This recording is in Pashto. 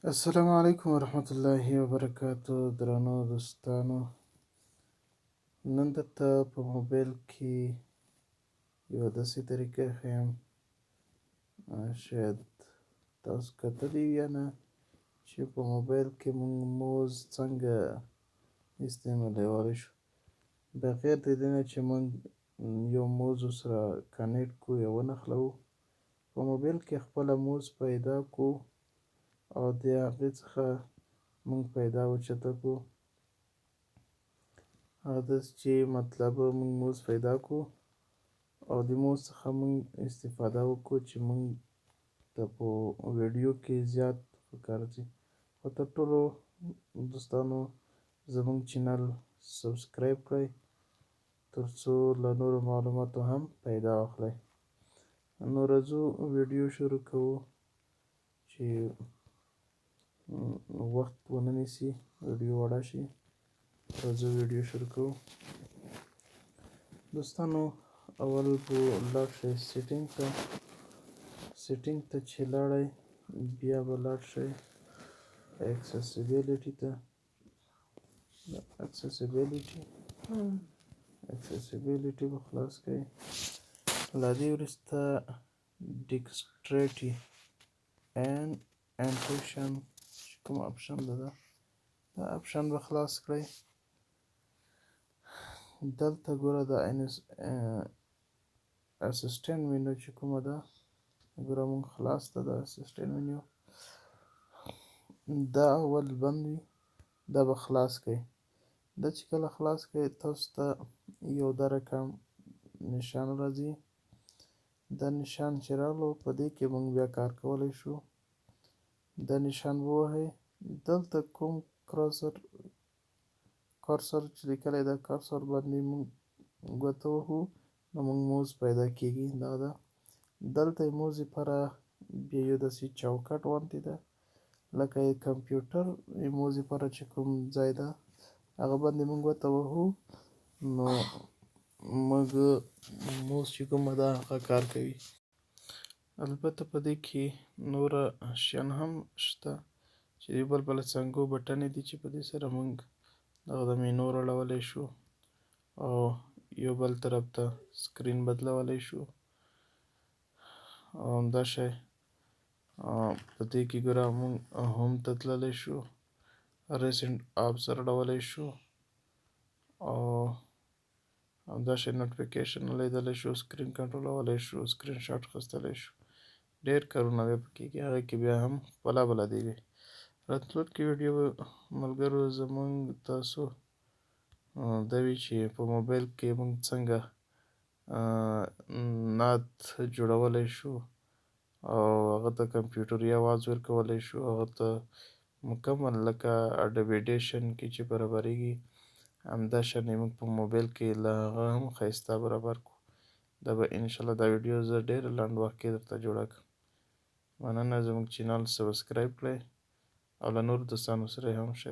السلام علیکم ورحمة الله وبرکاتو. درنو دوستانو، نن درته په موبایل کې یوه داسې طریقه ښیم، شاید تاسو کتلي یا نه، چې په موبایل کې موږ موز څنګه استعمالولی شو بغیر د دې نه چې موږ یو موز ورسره کنیکټ کړو یا ونښلوو. په موبایل کې خپله موز پیدا کړو او د هغې څخه موږ پیدا اوچته کړو. هغه داسې چې مطلب موږ موز پیدا کړو او د موز څخه موږ استفاده وکړو چې موږ ته په ویډیو کې زیات په کار ځي. خو تر ټولو دوستانو زموږ چینل سبسکرایب کړئ تر څو له نورو معلوماتو هم پیدا واخلئ. نو راځو ویډیو شروع کوو چې وخت ونه نیسي، ویډیو وړه شي. راځو ویډیو شروع کوو. دوستانو اول به لاړ شئ سیټینګ ته چې لاړئ بیا به لاړ شئ اکسیسیبیلیټي ته. اکسیسیبیلیټي به خلاص کړئ. له دې وروسته ډیکسټریټي اینډ انټویشن چې کوم اپشن ده دا اپشن به خلاص کړئ. دلته ګوره د اسسټنټ مینو چې کومه ده ګوره مونږ خلاص ده د اسسټنټ مینو، دا اول بند وي، دا به خلاص کړئ. دا چې کله خلاص کړئ تاسو ته یو دا رقم نشان راځي. دا نشان چې راغلو په دې کې مونږ بیا کار کولی شو. دا نشان ووهئ. دلته کوم کارسر چې لیکلی ده کارسر باندې مونږ ګوته وهو نو مونږ موز پیدا کیږي. دا ده دلته موز لپاره بیا یو داسې چوکاټ غوندې ده لکه کمپیوټر موز لپاره چې کوم ځای ده هغه باندې مونږ ګوته وهو نو موږ موز چې کومه ده هغه کار کوي. البته په دې کې نوره شیان هم شته چې د بل څنګو بټنې دي چې په دې سره موږ دغه د مینو راړولی شو او یو بل طرف ته سکرین بدلولی شو او همدا شی په دې کې ګوره موږ هوم ته تللی شو، ریسنټ اپس راړولی شو او همدا شی نوټیفیکیشن لیدلی شو، سکرین کنټرولولی شو، سکرین شاټ اخیستلی شو. ډېر کارونه بیا په کېږي. هغه کې بیا هم بلا دی وي. راتلونکې ویډیو ملګرو زموږ تاسو دا وي چې په موبایل کې موږ څنګه نعت جوړولی شو او هغه ته کمپیوټري آواز ورکولی شو، هغه ته مکمل لکه اډوبیډیشن کې چې برابریږي همدا شان یې موږ په موبایل کې له هغه هم ښایسته برابر کړو. دا به انشاءالله دا ویډیو زه ډېر لنډ وخت کې درته جوړه کړم. مننه. زموږ چینل سبسکرایب کړئ او له نورو دوستانو سره یې هم شریک